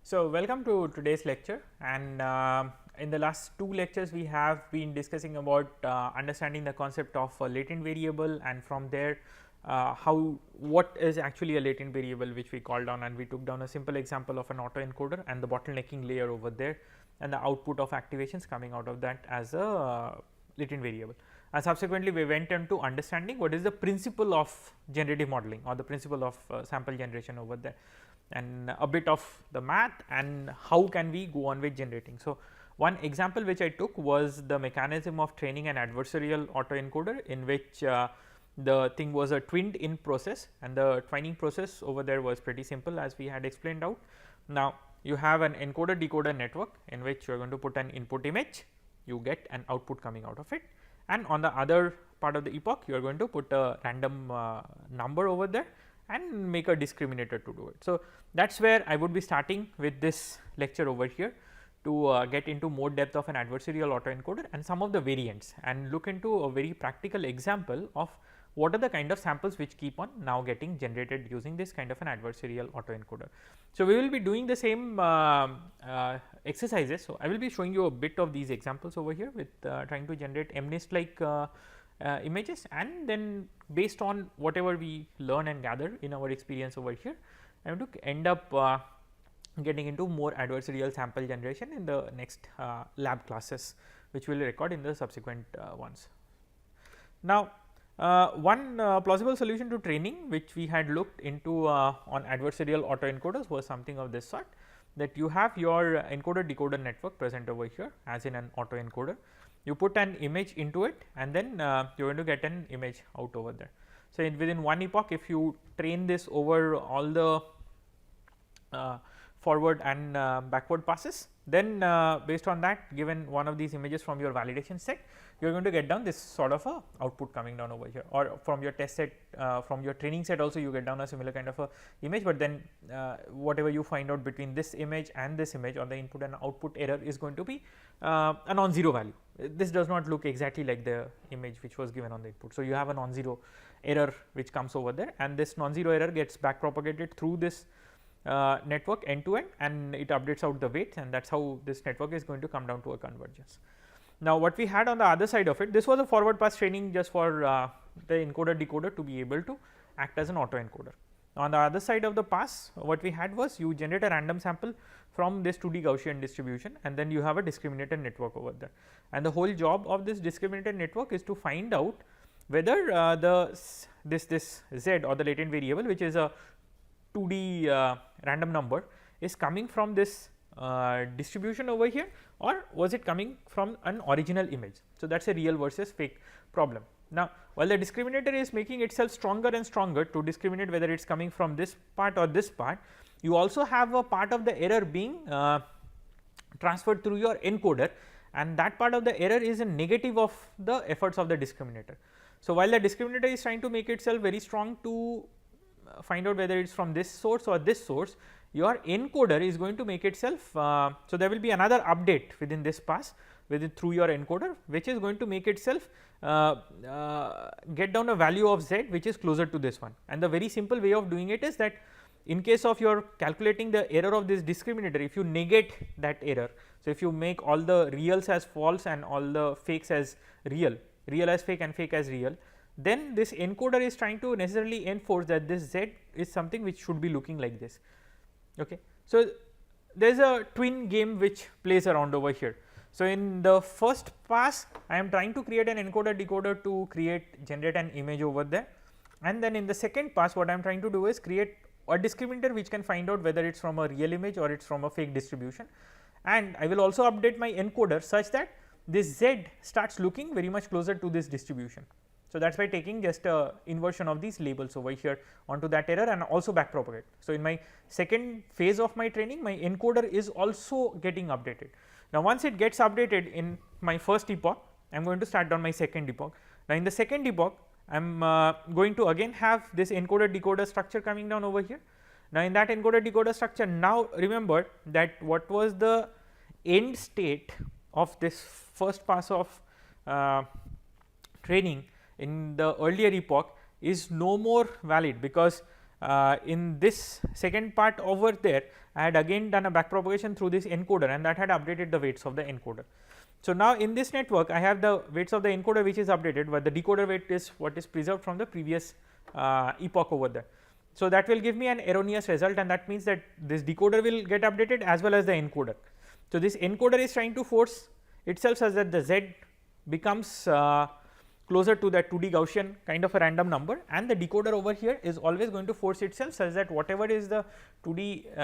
So, welcome to today's lecture, and in the last two lectures we have been discussing about understanding the concept of a latent variable, and from there what is actually a latent variable which we called down, and we took down a simple example of an autoencoder and the bottlenecking layer over there and the output of activations coming out of that as a latent variable. And subsequently we went into understanding what is the principle of generative modeling or the principle of sample generation over there, and a bit of the math and how can we go on with generating. So, one example which I took was the mechanism of training an adversarial autoencoder, in which the thing was a twinned in process, and the twinning process over there was pretty simple as we had explained out. Now, you have an encoder decoder network in which you are going to put an input image, you get an output coming out of it, and on the other part of the epoch you are going to put a random number over there and make a discriminator to do it. So, that is where I would be starting with this lecture over here to get into more depth of an adversarial autoencoder and some of the variants, and look into a very practical example of what are the kind of samples which keep on now getting generated using this kind of an adversarial autoencoder. So, we will be doing the same exercises. So, I will be showing you a bit of these examples over here with trying to generate MNIST like images, and then based on whatever we learn and gather in our experience over here, I am going to end up getting into more adversarial sample generation in the next lab classes, which we will record in the subsequent ones. Now, one plausible solution to training which we had looked into on adversarial autoencoders was something of this sort, that you have your encoder decoder network present over here as in an autoencoder. You put an image into it, and then you are going to get an image out over there. So, within one epoch, if you train this over all the forward and backward passes, then based on that, given one of these images from your validation set, you are going to get down this sort of a output coming down over here, or from your test set, from your training set also you get down a similar kind of a image, but then whatever you find out between this image and this image on the input and output error is going to be a non-zero value. This does not look exactly like the image which was given on the input. So, you have a non-zero error which comes over there, and this non-zero error gets back propagated through this network end to end, and it updates out the weights, and that is how this network is going to come down to a convergence. Now, what we had on the other side of it, this was a forward pass training just for the encoder decoder to be able to act as an autoencoder. On the other side of the pass, what we had was you generate a random sample from this 2D Gaussian distribution, and then you have a discriminator network over there, and the whole job of this discriminator network is to find out whether this z or the latent variable, which is a 2D random number, is coming from this distribution over here, or was it coming from an original image. So, that is a real versus fake problem. Now, while the discriminator is making itself stronger and stronger to discriminate whether it is coming from this part or this part, you also have a part of the error being transferred through your encoder, and that part of the error is a negative of the efforts of the discriminator. So, while the discriminator is trying to make itself very strong to find out whether it is from this source or this source, your encoder is going to make itself. So, there will be another update within this pass through your encoder, which is going to make itself get down a value of z which is closer to this one, and the very simple way of doing it is that in case of your calculating the error of this discriminator, if you negate that error, so if you make all the reals as false and all the fakes as real as fake and fake as real, then this encoder is trying to necessarily enforce that this z is something which should be looking like this. Okay. So, there is a twin game which plays around over here. So, in the first pass I am trying to create an encoder decoder to generate an image over there, and then in the second pass what I am trying to do is create a discriminator which can find out whether it is from a real image or it is from a fake distribution, and I will also update my encoder such that this z starts looking very much closer to this distribution. So, that is by taking just a inversion of these labels over here onto that error and also back propagate. So, in my second phase of my training, my encoder is also getting updated. Now, once it gets updated in my first epoch, I am going to start down my second epoch. Now, in the second epoch, I am going to again have this encoder decoder structure coming down over here. Now, in that encoder decoder structure, now remember that what was the end state of this first pass of training in the earlier epoch is no more valid, because in this second part over there, I had again done a backpropagation through this encoder, and that had updated the weights of the encoder. So, now in this network I have the weights of the encoder which is updated, but the decoder weight is what is preserved from the previous epoch over there. So, that will give me an erroneous result, and that means that this decoder will get updated as well as the encoder. So, this encoder is trying to force itself such that the Z becomes closer to that 2D Gaussian kind of a random number, and the decoder over here is always going to force itself such that whatever is the 2D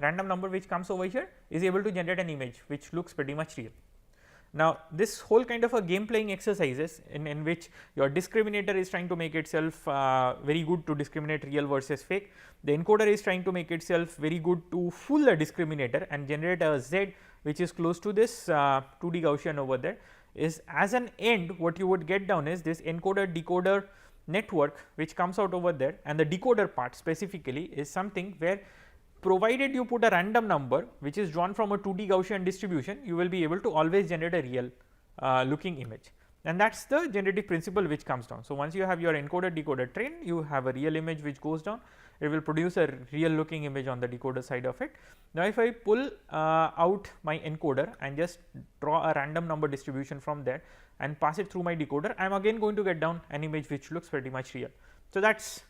random number which comes over here is able to generate an image which looks pretty much real. Now, this whole kind of a game playing exercises in which your discriminator is trying to make itself very good to discriminate real versus fake, the encoder is trying to make itself very good to fool the discriminator and generate a Z which is close to this 2D Gaussian over there, is as an end what you would get down is this encoder decoder network which comes out over there, and the decoder part specifically is something where provided you put a random number which is drawn from a 2D Gaussian distribution, you will be able to always generate a real looking image, and that is the generative principle which comes down. So, once you have your encoder decoder trained, you have a real image which goes down, it will produce a real looking image on the decoder side of it. Now, if I pull out my encoder and just draw a random number distribution from there and pass it through my decoder, I am again going to get down an image which looks pretty much real. So, that is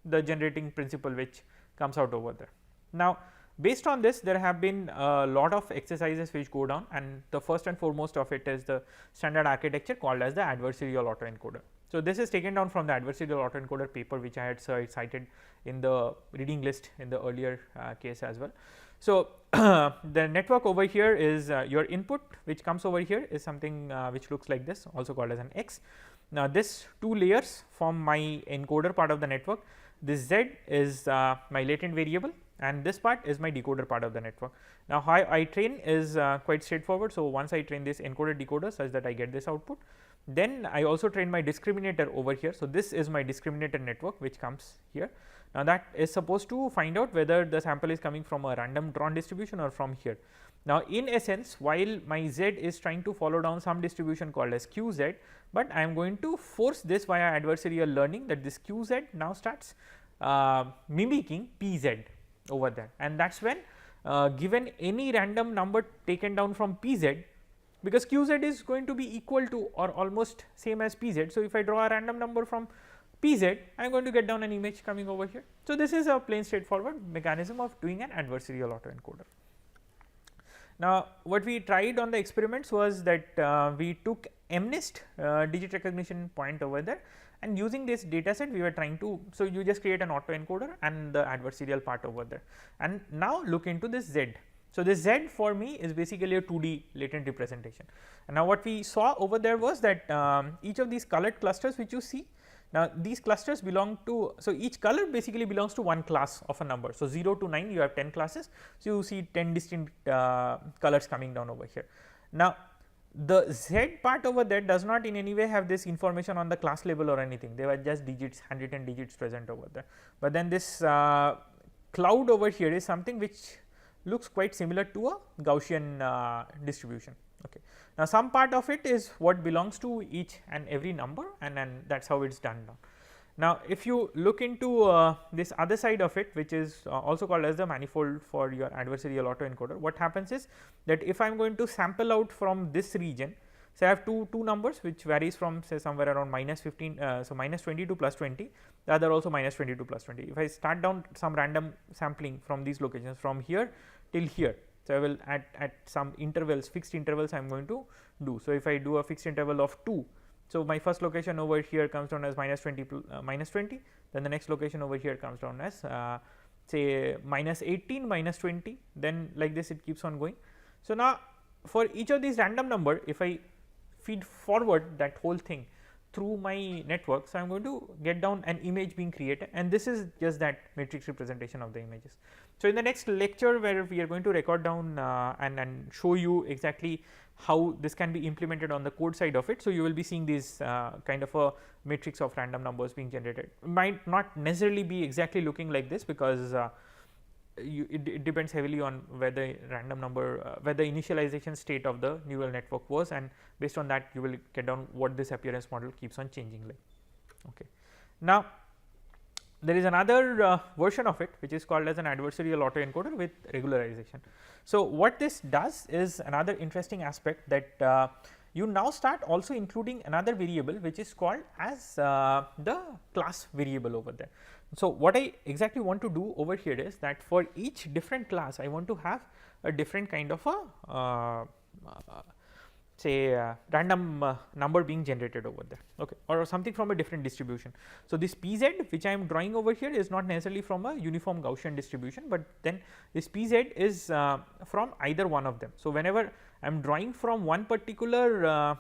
the generating principle which comes out over there. Now, based on this, there have been a lot of exercises which go down, and the first and foremost of it is the standard architecture called as the adversarial autoencoder. So, this is taken down from the adversarial autoencoder paper which I had cited in the reading list in the earlier case as well. So, the network over here is your input which comes over here is something which looks like this, also called as an X. Now, this two layers form my encoder part of the network. This Z is my latent variable, and this part is my decoder part of the network. Now, how I train is quite straightforward. So, once I train this encoder decoder such that I get this output, then I also train my discriminator over here. So, this is my discriminator network which comes here. Now, that is supposed to find out whether the sample is coming from a random drawn distribution or from here. Now, in essence, while my Z is trying to follow down some distribution called as QZ, but I am going to force this via adversarial learning that this QZ now starts mimicking PZ over there, and that is when given any random number taken down from PZ, because QZ is going to be equal to or almost same as PZ. So, if I draw a random number from PZ, I am going to get down an image coming over here. So, this is a plain straightforward mechanism of doing an adversarial autoencoder. Now, what we tried on the experiments was that we took MNIST digit recognition point over there, and using this data set we were trying to, so you just create an autoencoder and the adversarial part over there, and now look into this Z. So, this Z for me is basically a 2D latent representation, and now what we saw over there was that each of these colored clusters which you see, now these clusters belong to, so each color basically belongs to one class of a number. So, 0 to 9 you have 10 classes, so you see 10 distinct colors coming down over here. Now, the Z part over there does not in any way have this information on the class level or anything, they were just digits, handwritten digits present over there, but then this cloud over here is something which looks quite similar to a Gaussian distribution. Okay. Now, some part of it is what belongs to each and every number, and that is how it is done now. Now, if you look into this other side of it, which is also called as the manifold for your adversarial autoencoder, what happens is that if I am going to sample out from this region, so I have two numbers which varies from say somewhere around minus 15, so minus 20 to plus 20, the other also minus 20 to plus 20. If I start down some random sampling from these locations from here till here, so I will at some intervals, fixed intervals I am going to do. So, if I do a fixed interval of 2, so my first location over here comes down as minus 20, then the next location over here comes down as say minus 18, minus 20, then like this it keeps on going. So, now for each of these random number, if I feed forward that whole thing through my network, so I am going to get down an image being created, and this is just that matrix representation of the images. So, in the next lecture where we are going to record down and show you exactly how this can be implemented on the code side of it. So, you will be seeing these kind of a matrix of random numbers being generated. It might not necessarily be exactly looking like this, because it depends heavily on where the random number, where the initialization state of the neural network was, and based on that you will get down what this appearance model keeps on changing like. Okay. Now, there is another version of it which is called as an adversarial autoencoder with regularization. So, what this does is another interesting aspect that you now start also including another variable which is called as the class variable over there. So, what I exactly want to do over here is that for each different class I want to have a different kind of a say random number being generated over there, okay, or something from a different distribution. So, this Pz which I am drawing over here is not necessarily from a uniform Gaussian distribution, but then this Pz is from either one of them. So, whenever I am drawing from one particular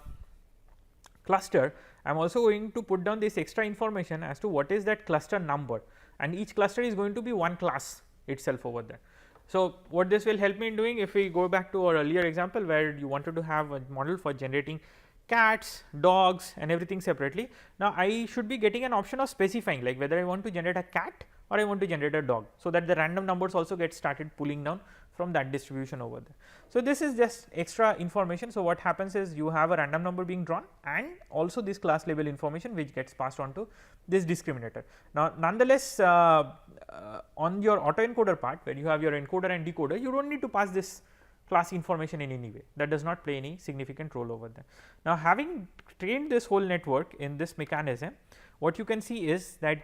cluster, I am also going to put down this extra information as to what is that cluster number, and each cluster is going to be one class itself over there. So, what this will help me in doing, if we go back to our earlier example where you wanted to have a model for generating cats, dogs and everything separately. Now, I should be getting an option of specifying like whether I want to generate a cat or I want to generate a dog. So, that the random numbers also get started pulling down from that distribution over there. So, this is just extra information. So, what happens is you have a random number being drawn and also this class label information which gets passed on to this discriminator. Now, nonetheless, on your autoencoder part where you have your encoder and decoder, you do not need to pass this class information in any way, that does not play any significant role over there. Now, having trained this whole network in this mechanism, what you can see is that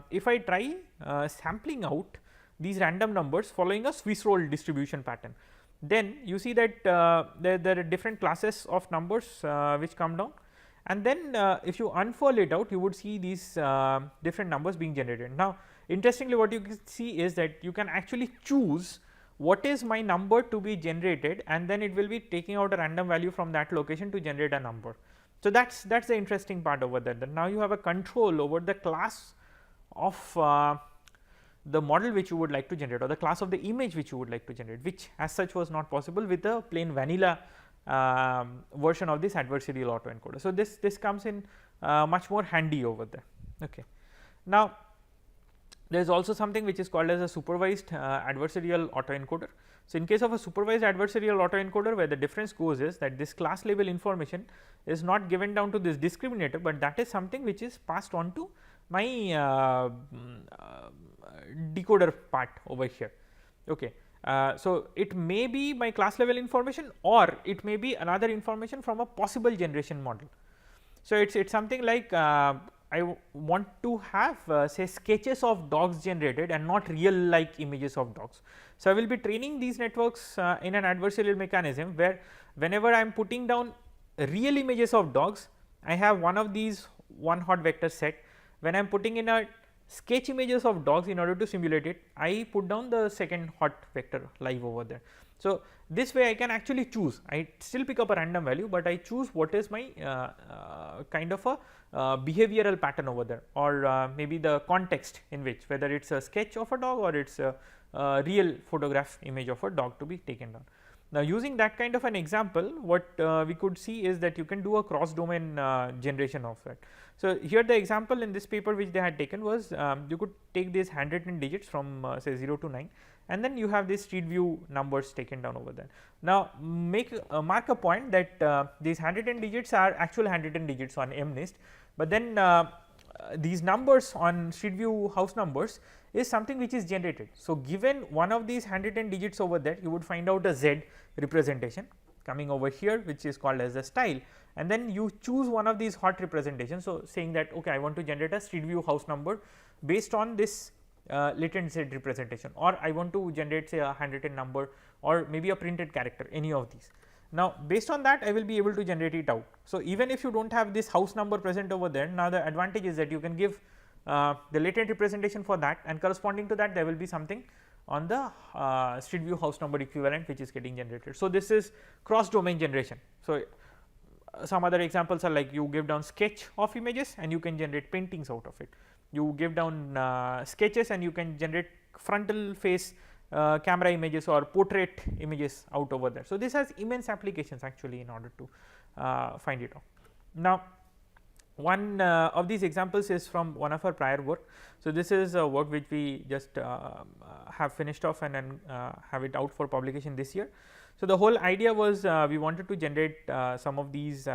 if I try sampling out these random numbers following a Swiss roll distribution pattern, then you see that there are different classes of numbers which come down, and then if you unfurl it out, you would see these different numbers being generated. Now, interestingly, what you can see is that you can actually choose what is my number to be generated, and then it will be taking out a random value from that location to generate a number. So, that is the interesting part over there, that now you have a control over the class of the model which you would like to generate, or the class of the image which you would like to generate, which as such was not possible with the plain vanilla version of this adversarial autoencoder. So, this comes in much more handy over there. Okay. Now, there is also something which is called as a supervised adversarial autoencoder. So, in case of a supervised adversarial autoencoder, where the difference goes is that this class label information is not given down to this discriminator, but that is something which is passed on to my decoder part over here. Okay. So, it may be my class level information, or it may be another information from a possible generation model. So, it is something like I want to have say sketches of dogs generated and not real like images of dogs. So, I will be training these networks in an adversarial mechanism where whenever I am putting down real images of dogs, I have one of these one hot vector set. When I am putting in a sketch images of dogs in order to simulate it, I put down the second hot vector live over there. So, this way I can actually choose, I still pick up a random value, but I choose what is my kind of a behavioral pattern over there, or maybe the context in which, whether it is a sketch of a dog or it is a real photograph image of a dog to be taken down. Now, using that kind of an example, what we could see is that you can do a cross domain generation of it. So, here the example in this paper which they had taken was you could take these handwritten digits from say 0 to 9, and then you have these street view numbers taken down over there. Now, mark a point that these handwritten digits are actual handwritten digits on MNIST, but then these numbers on street view house numbers is something which is generated. So, given one of these handwritten digits over there, you would find out a Z representation coming over here, which is called as a style, and then you choose one of these hot representations. So, saying that okay, I want to generate a street view house number based on this latent Z representation, or I want to generate say a handwritten number or maybe a printed character, any of these. Now, based on that I will be able to generate it out. So, even if you do not have this house number present over there, now the advantage is that you can give the latent representation for that, and corresponding to that there will be something on the street view house number equivalent which is getting generated. So, this is cross domain generation. So, some other examples are like you give down sketch of images and you can generate paintings out of it. You give down sketches and you can generate frontal face camera images or portrait images out over there. So, this has immense applications actually in order to find it out. Now, one of these examples is from one of our prior work. So, this is a work which we just have finished off and then have it out for publication this year. So, the whole idea was we wanted to generate some of these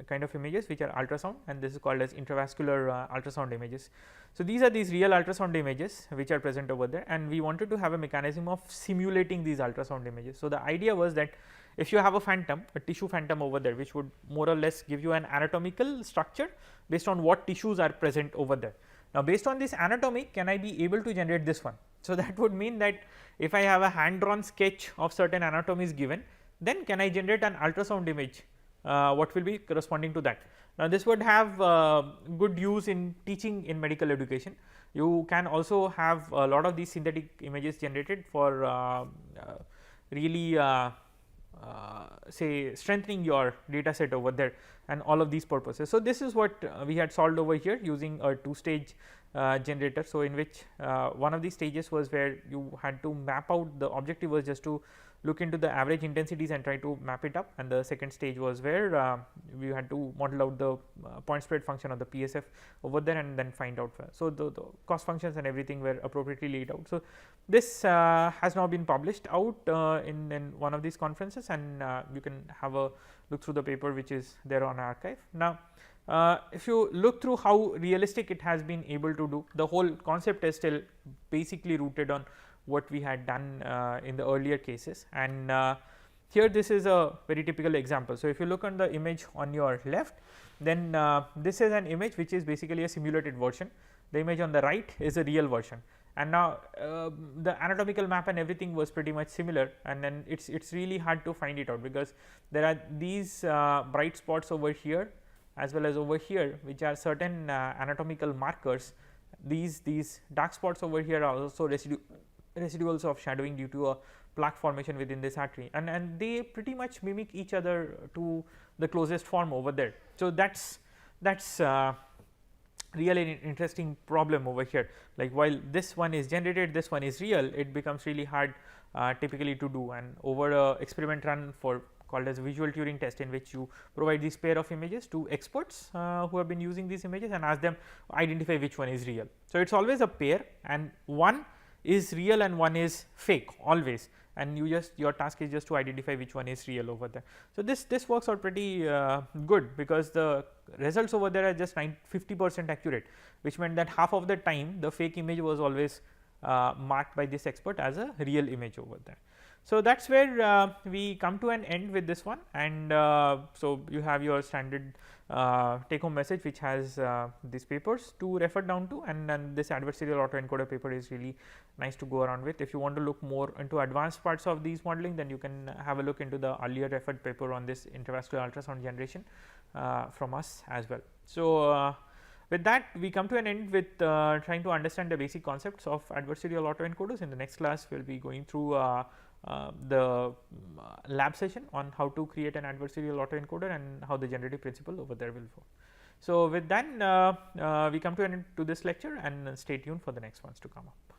kind of images which are ultrasound, and this is called as intravascular ultrasound images. So, these are these real ultrasound images which are present over there, and we wanted to have a mechanism of simulating these ultrasound images. So, the idea was that if you have a phantom, a tissue phantom over there, which would more or less give you an anatomical structure based on what tissues are present over there. Now, based on this anatomy, can I be able to generate this one? So, that would mean that if I have a hand drawn sketch of certain anatomies given, then can I generate an ultrasound image, what will be corresponding to that. Now, this would have good use in teaching in medical education. You can also have a lot of these synthetic images generated for really say strengthening your data set over there and all of these purposes. So, this is what we had solved over here using a two stage generator. So, in which one of these stages was where you had to map out, the objective was just to look into the average intensities and try to map it up, and the second stage was where we had to model out the point spread function of the PSF over there and then find out. So, the cost functions and everything were appropriately laid out. So, this has now been published out in one of these conferences, and you can have a look through the paper which is there on archive. Now, if you look through how realistic it has been able to do, the whole concept is still basically rooted on what we had done in the earlier cases, and here this is a very typical example. So, if you look on the image on your left, then this is an image which is basically a simulated version. The image on the right is a real version, and now the anatomical map and everything was pretty much similar, and then it's really hard to find it out because there are these bright spots over here as well as over here, which are certain anatomical markers. These dark spots over here are also residuals of shadowing due to a plaque formation within this artery, and they pretty much mimic each other to the closest form over there. So, that's really an interesting problem over here. Like, while this one is generated, this one is real, it becomes really hard typically to do, and over a experiment run for called as visual Turing test, in which you provide this pair of images to experts who have been using these images and ask them identify which one is real. So, it is always a pair, and one is real and one is fake always, and your task is just to identify which one is real over there. So, this works out pretty good because the results over there are just 50% accurate, which meant that half of the time the fake image was always marked by this expert as a real image over there. So, that is where we come to an end with this one, and so you have your standard take home message which has these papers to refer down to, and then this adversarial autoencoder paper is really nice to go around with. If you want to look more into advanced parts of these modeling, then you can have a look into the earlier referred paper on this intravascular ultrasound generation from us as well. So, with that we come to an end with trying to understand the basic concepts of adversarial autoencoders. In the next class we will be going through the lab session on how to create an adversarial autoencoder and how the generative principle over there will work. So, with that we come to an end to this lecture, and stay tuned for the next ones to come up.